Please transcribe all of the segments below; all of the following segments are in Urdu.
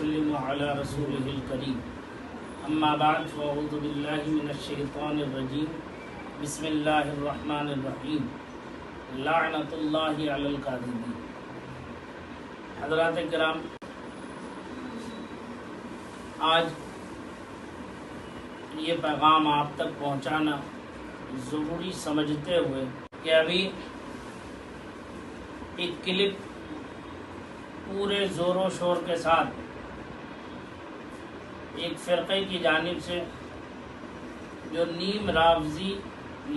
وسلم على رسوله الكريم اما بعد فاعوذ بالله من الشیطان الرجیم بسم اللہ الرحمن الرحیم لعنت اللہ علی الکاذبین۔ حضرات کرام، آج یہ پیغام آپ تک پہنچانا ضروری سمجھتے ہوئے کہ ابھی ایک کلپ پورے زور و شور کے ساتھ ایک فرقے کی جانب سے جو نیم رافضی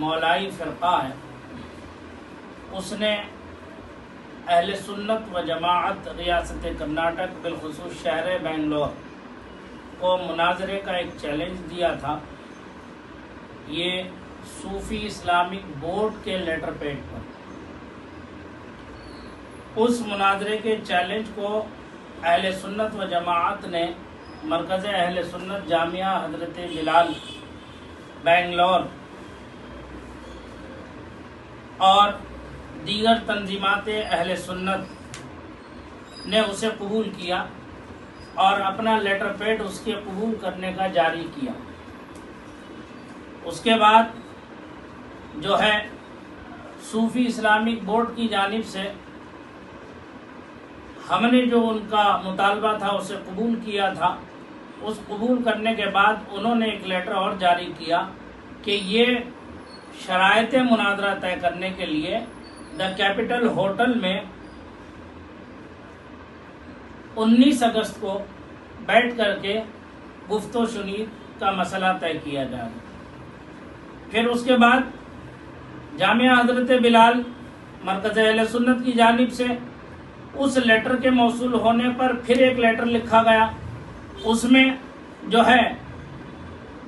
مولائی فرقہ ہے، اس نے اہل سنت و جماعت ریاست کرناٹک بالخصوص شہر بنگلور کو مناظرے کا ایک چیلنج دیا تھا، یہ صوفی اسلامک بورڈ کے لیٹر پیڈ پر۔ اس مناظرے کے چیلنج کو اہل سنت و جماعت نے مرکز اہل سنت جامعہ حضرت بلال بنگلور اور دیگر تنظیمات اہل سنت نے اسے قبول کیا اور اپنا لیٹر پیڈ اس کے قبول کرنے کا جاری کیا۔ اس کے بعد جو ہے صوفی اسلامک بورڈ کی جانب سے ہم نے جو ان کا مطالبہ تھا اسے قبول کیا تھا۔ اس قبول کرنے کے بعد انہوں نے ایک لیٹر اور جاری کیا کہ یہ شرائط مناظرہ طے کرنے کے لیے دا کیپٹل ہوٹل میں 19 اگست کو بیٹھ کر کے گفت و شنید کا مسئلہ طے کیا جائے۔ پھر اس کے بعد جامعہ حضرت بلال مرکز اہل سنت کی جانب سے اس لیٹر کے موصول ہونے پر پھر ایک لیٹر لکھا گیا۔ اس میں جو ہے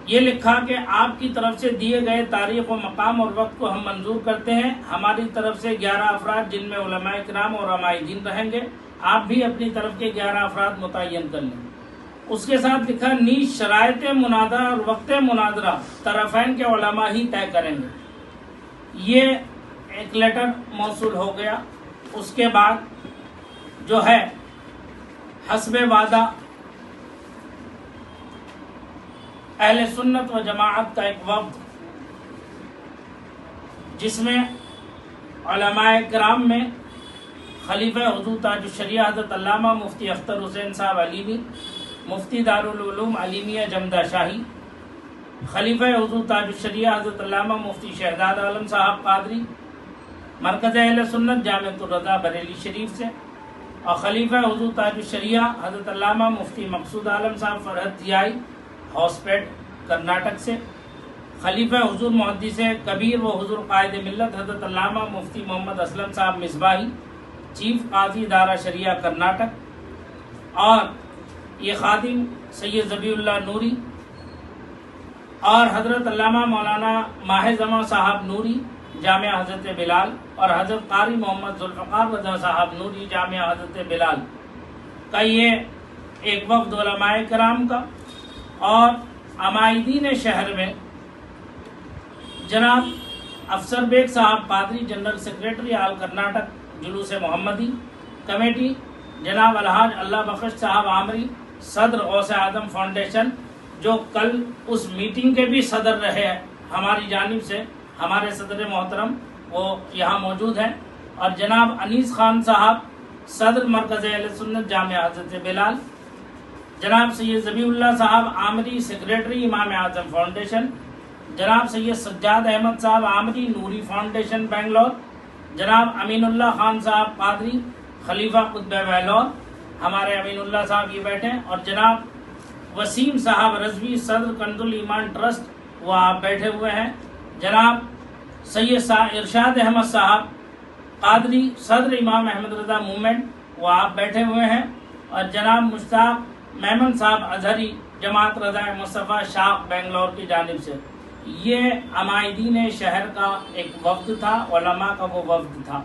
یہ لکھا کہ آپ کی طرف سے دیے گئے تاریخ و مقام اور وقت کو ہم منظور کرتے ہیں۔ ہماری طرف سے 11 افراد جن میں علماء کرام اور عمائدین رہیں گے، آپ بھی اپنی طرف کے 11 افراد متعین کر لیں۔ اس کے ساتھ لکھا نیز شرائط مناظرہ اور وقت مناظرہ طرفین کے علماء ہی طے کریں گے۔ یہ ایک لیٹر موصول ہو گیا۔ اس کے بعد جو ہے حسب وعدہ اہل سنت و جماعت کا ایک وفد، جس میں علماء کرام میں خلیفہ حضور تاج الشریعہ حضرت علامہ مفتی اختر حسین صاحب علیمی، مفتی دارالعلوم علیمیہ جمدہ شاہی، خلیفہ حضور تاج الشریعہ حضرت علامہ مفتی شہزاد عالم صاحب قادری مرکز اہل سنت جامعۃ الرضا بریلی شریف سے، اور خلیفہ حضور تاج الشریعہ حضرت علامہ مفتی مقصود عالم صاحب فرحت ضیائی ہاؤس پیٹ کرناٹک سے، خلیفہ حضور محدث کبیر و حضور قائد ملت حضرت علامہ مفتی محمد اسلم صاحب مصباحی چیف قاضی دارا شریعہ کرناٹک، اور یہ خادم سید ذبیح اللہ نوری اور حضرت علامہ مولانا ماہ زماں صاحب نوری جامعہ حضرت بلال اور حضرت قاری محمد ذوالفقار رضا صاحب نوری جامعہ حضرت بلال کا یہ ایک وفد علماء کرام کا، اور عمائدین شہر میں جناب افسر بیگ صاحب قادری جنرل سیکریٹری آل کرناٹک جلوس محمدی کمیٹی، جناب الحاج اللہ بخش صاحب عامری صدر غوث اعظم فاؤنڈیشن، جو کل اس میٹنگ کے بھی صدر رہے ہماری جانب سے، ہمارے صدر محترم وہ یہاں موجود ہیں، اور جناب انیس خان صاحب صدر مرکز اہل سنت جامعہ حضرت بلال، جناب سید ذبیح اللہ صاحب عامری سیکریٹری امام اعظم فاؤنڈیشن، جناب سید سجاد احمد صاحب عامری نوری فاؤنڈیشن بنگلور، جناب امین اللہ خان صاحب قادری خلیفہ قطب بہلور، ہمارے امین اللہ صاحب یہ بیٹھے، اور جناب وسیم صاحب رضوی صدر کنز الایمان ٹرسٹ وہ آپ بیٹھے ہوئے ہیں، جناب سید ارشاد احمد صاحب قادری صدر امام احمد رضا موومنٹ وہ آپ بیٹھے ہوئے ہیں، اور جناب مشتاق میمن صاحب اظہری جماعت رضا مصطفیٰ شاخ بنگلور کی جانب سے۔ یہ عمائدین شہر کا ایک وفد تھا، علماء کا وہ وفد تھا۔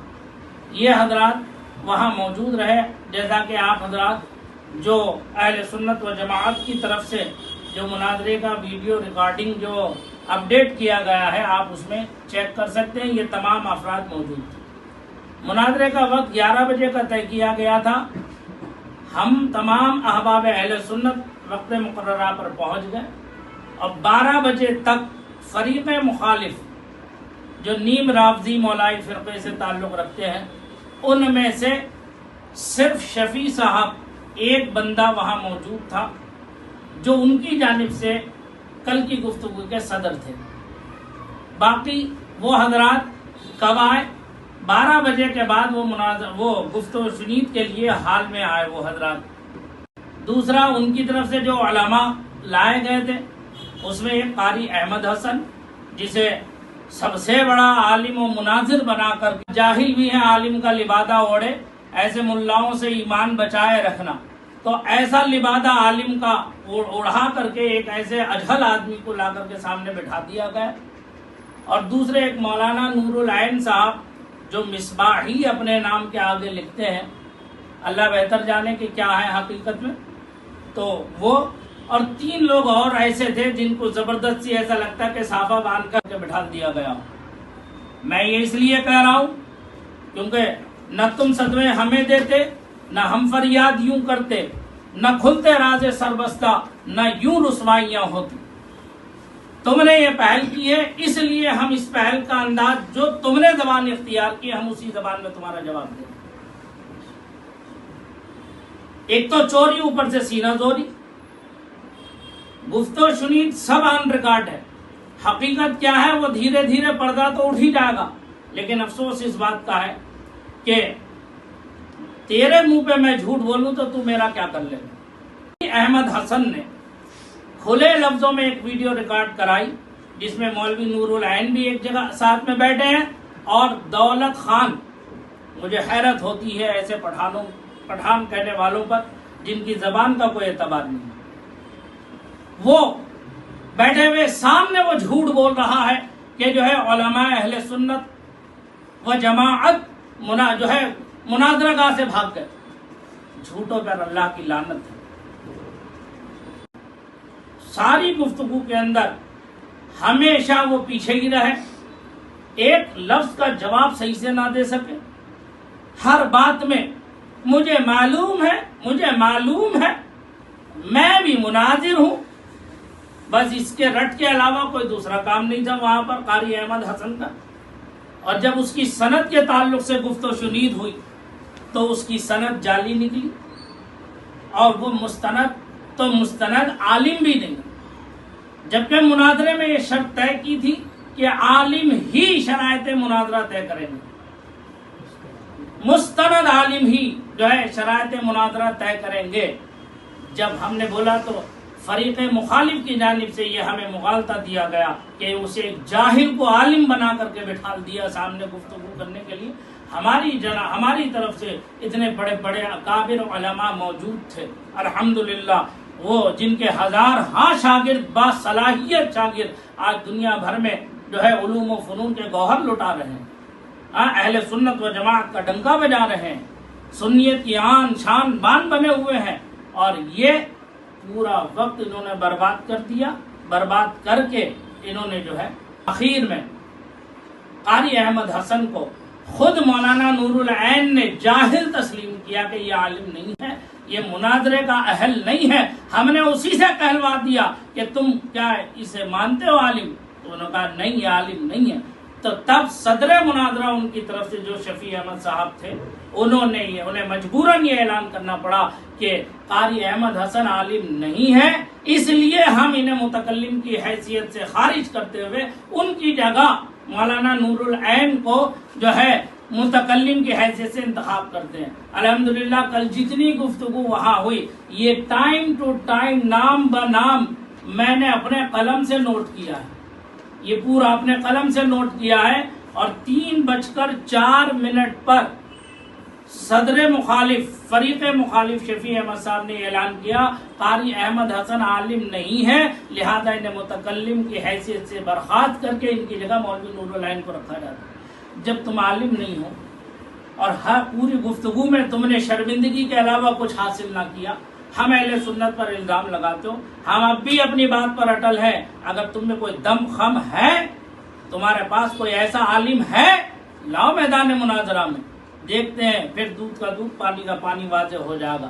یہ حضرات وہاں موجود رہے، جیسا کہ آپ حضرات جو اہل سنت و جماعت کی طرف سے جو مناظرے کا ویڈیو ریکارڈنگ جو اپڈیٹ کیا گیا ہے آپ اس میں چیک کر سکتے ہیں، یہ تمام افراد موجود تھے۔ مناظرے کا وقت 11 بجے کا طے کیا گیا تھا۔ ہم تمام احباب اہل سنت وقت مقررہ پر پہنچ گئے اور 12 بجے تک فریق مخالف جو نیم رافضی مولائی فرقے سے تعلق رکھتے ہیں ان میں سے صرف شفیع صاحب ایک بندہ وہاں موجود تھا جو ان کی جانب سے کل کی گفتگو کے صدر تھے. باقی وہ حضرات کب آئے؟ 12 بجے کے بعد وہ گفتگو شنید کے لیے حال میں آئے وہ حضرات. دوسرا ان کی طرف سے جو علماء لائے گئے تھے اس میں ایک قاری احمد حسن جسے سب سے بڑا عالم و مناظر بنا کر جاہل بھی ہے عالم کا لبادہ اوڑھے ایسے ملاؤں سے ایمان بچائے رکھنا، تو ایسا لبادہ عالم کا اڑھا کر کے ایک ایسے اجہل آدمی کو لا کر کے سامنے بٹھا دیا گیا. اور دوسرے ایک مولانا نور العین صاحب جو مصباحی اپنے نام کے آگے لکھتے ہیں، اللہ بہتر جانے کہ کیا ہے حقیقت میں، تو وہ اور 3 لوگ اور ایسے تھے جن کو زبردستی ایسا لگتا ہے کہ صافہ باندھ کر کے بٹھا دیا گیا. میں یہ اس لیے کہہ رہا ہوں کیونکہ نہ تم صدمے ہمیں دیتے، نہ ہم فریاد یوں کرتے، نہ کھلتے راز سربستہ، نہ یوں رسوائیاں ہوتی. تم نے یہ پہل کی ہے، اس لیے ہم اس پہل کا انداز جو تم نے زبان اختیار کی ہم اسی زبان میں تمہارا جواب دیں. ایک تو چوری، اوپر سے سینہ زوری. گفتگو شنید سب آن ریکارڈ ہے. حقیقت کیا ہے وہ دھیرے دھیرے پردہ تو اٹھ ہی جائے گا، لیکن افسوس اس بات کا ہے کہ تیرے منہ پہ میں جھوٹ بولوں تو تو میرا کیا کر لے گا. احمد حسن نے کھلے لفظوں میں ایک ویڈیو ریکارڈ کرائی جس میں مولوی نور العین بھی ایک جگہ ساتھ میں بیٹھے ہیں اور دولت خان. مجھے حیرت ہوتی ہے ایسے پٹھان کہنے والوں پر جن کی زبان کا کوئی اعتبار نہیں. وہ بیٹھے ہوئے سامنے وہ جھوٹ بول رہا ہے کہ جو ہے علماء اہل سنت و جماعت جو ہے مناظرہ گاہ سے بھاگ گئے. جھوٹوں پر اللہ کی لعنت ہے. ساری گفتگو کے اندر ہمیشہ وہ پیچھے ہی رہے، ایک لفظ کا جواب صحیح سے نہ دے سکے. ہر بات میں مجھے معلوم ہے میں بھی مناظر ہوں، بس اس کے رٹ کے علاوہ کوئی دوسرا کام نہیں تھا وہاں پر قاری احمد حسن کا. اور جب اس کی سند کے تعلق سے گفت و شنید ہوئی تو اس کی سند جعلی نکلی اور وہ مستند عالم بھی نہیں، جبکہ مناظرے میں یہ شرط طے کی تھی کہ عالم ہی شرائط مناظرہ طے کریں گے. مستند عالم ہی جو ہے شرائط مناظرہ طے کریں گے. جب ہم نے بولا تو فریق مخالف کی جانب سے یہ ہمیں مغالطہ دیا گیا کہ اسے ایک جاہل کو عالم بنا کر کے بٹھا دیا سامنے گفتگو کرنے کے لیے. ہماری طرف سے اتنے بڑے بڑے اکابر علماء موجود تھے الحمدللہ، وہ جن کے ہزار شاگرد با صلاحیت شاگرد آج دنیا بھر میں جو ہے علوم و فنون کے گوہر لٹا رہے ہیں، اہل سنت و جماعت کا ڈنکا بجا رہے ہیں، سنیت کی آن شان بان بنے ہوئے ہیں. اور یہ پورا وقت انہوں نے برباد کر دیا. برباد کر کے انہوں نے جو ہے اخیر میں قاری احمد حسن کو خود مولانا نور العین نے جاہل تسلیم کیا کہ یہ عالم نہیں ہے، یہ مناظرے کا اہل نہیں ہے. ہم نے اسی سے کہلوا دیا کہ تم کیا اسے مانتے ہو عالم؟ تو انہوں نے کہا نہیں یہ عالم نہیں ہے. تو تب صدر مناظرہ ان کی طرف سے جو شفیع احمد صاحب تھے انہیں مجبوراً یہ اعلان کرنا پڑا کہ قاری احمد حسن عالم نہیں ہے، اس لیے ہم انہیں متکلم کی حیثیت سے خارج کرتے ہوئے ان کی جگہ مولانا نور العین کو جو ہے متکلم کی حیثیت سے انتخاب کرتے ہیں. الحمدللہ کل جتنی گفتگو وہاں ہوئی یہ ٹائم ٹو ٹائم نام بنام میں نے اپنے قلم سے نوٹ کیا ہے، یہ پورا اپنے قلم سے نوٹ کیا ہے. اور 3:04 پر صدر مخالف فریق مخالف شفیع احمد صاحب نے اعلان کیا قاری احمد حسن عالم نہیں ہے، لہذا انہیں متکلم کی حیثیت سے برخاست کر کے ان کی جگہ مولوی نور العین کو رکھا جاتا ہے. جب تم عالم نہیں ہو اور ہر پوری گفتگو میں تم نے شرمندگی کے علاوہ کچھ حاصل نہ کیا، ہم اہل سنت پر الزام لگاتے ہو. ہم اب بھی اپنی بات پر اٹل ہیں. اگر تم میں کوئی دم خم ہے، تمہارے پاس کوئی ایسا عالم ہے، لاؤ میدان مناظرہ میں، دیکھتے ہیں، پھر دودھ کا دودھ پانی کا پانی واضح ہو جائے گا.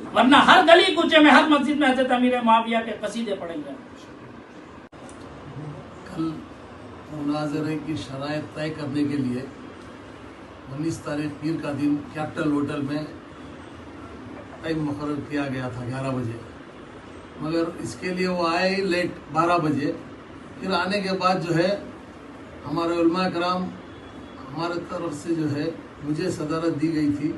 ورنہ ہر گلی کوچے میں ہر مسجد میں حضرت امیر معاویہ کے قصیدے پڑھیں گے. کل مناظرے کی شرائط طے کرنے کے لیے 19 تاریخ پیر کا دن کیپٹل ہوٹل میں ٹائم مقرر کیا گیا تھا 11 بجے، مگر اس کے لیے وہ آئے ہی لیٹ 12 بجے. پھر آنے کے بعد جو ہے ہمارے علماء کرام ہمارے طرف سے جو ہے مجھے صدارت دی گئی تھی،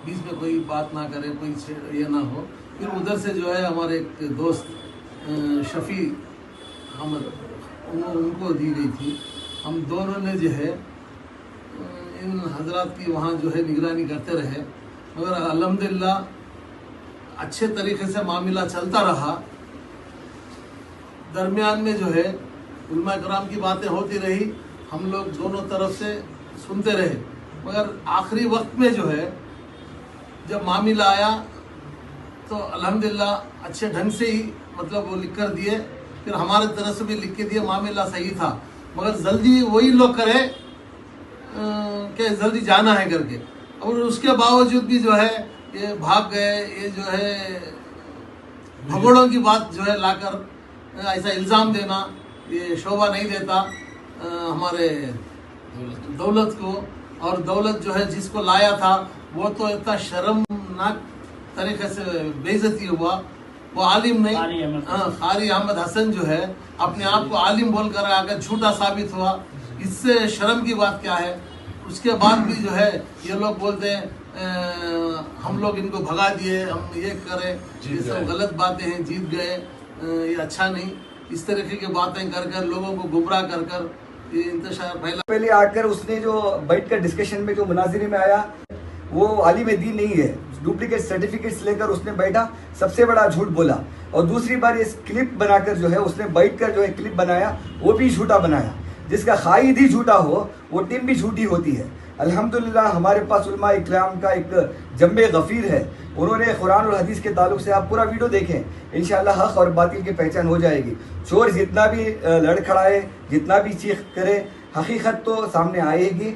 بیچ میں کوئی بات نہ کرے، کوئی یہ نہ ہو. پھر ادھر سے جو ہے ہمارے ایک دوست شفیع احمد ان کو دی گئی تھی. ہم دونوں نے جو ہے ان حضرات کی وہاں جو ہے نگرانی کرتے رہے، مگر الحمدللہ اچھے طریقے سے معاملہ چلتا رہا. درمیان میں جو ہے علماء کرام کی باتیں ہوتی رہی، ہم لوگ دونوں طرف سے سنتے رہے، مگر آخری وقت میں جو ہے جب معاملہ آیا تو الحمدللہ اچھے ڈھنگ سے ہی مطلب وہ لکھ کر دیے. پھر ہمارے طرف سے بھی لکھ کے دیے، معاملہ صحیح تھا، مگر جلدی وہی لوگ کرے کہ جلدی جانا ہے کر کے، اور اس کے باوجود بھی جو ہے یہ بھاگ گئے. یہ جو ہے بھگوڑوں کی بات جو ہے لا کر ایسا الزام دینا، یہ شعبہ نہیں دیتا ہمارے دولت کو. اور دولت جو ہے جس کو لایا تھا وہ تو اتنا شرمناک طریقے سے بے عزتی ہوا. وہ عالم نہیں، قاری احمد حسن جو ہے اپنے آپ کو عالم بول کر آگے جھوٹا ثابت ہوا. اس سے شرم کی بات کیا ہے؟ اس کے بعد بھی جو ہے یہ لوگ بولتے ہیں ہم لوگ ان کو بھگا دیے، ہم یہ کرے، یہ سب غلط باتیں ہیں، جیت گئے، یہ اچھا نہیں. اس طریقے کی باتیں کر کر لوگوں کو گمراہ کر کر یہ انتشار پہلے آ کر اس نے جو بیٹھ کر ڈسکشن میں جو مناظرے میں آیا وہ عالم دین نہیں ہے. ڈپلیکیٹ سرٹیفکیٹس لے کر اس نے بیٹھا، سب سے بڑا جھوٹ بولا. اور دوسری بار اس کلپ بنا کر جو ہے اس نے بیٹھ کر جو ہے کلپ بنایا، وہ بھی جھوٹا بنایا. جس کا قائد ہی جھوٹا ہو وہ ٹیم بھی جھوٹی ہوتی ہے. الحمدللہ ہمارے پاس علماء اکرام کا ایک جنب غفیر ہے. انہوں نے قرآن اور حدیث کے تعلق سے آپ پورا ویڈیو دیکھیں، انشاءاللہ حق اور باطل کی پہچان ہو جائے گی. چور جتنا بھی لڑ کھڑائے، جتنا بھی چیخ کرے، حقیقت تو سامنے آئے گی.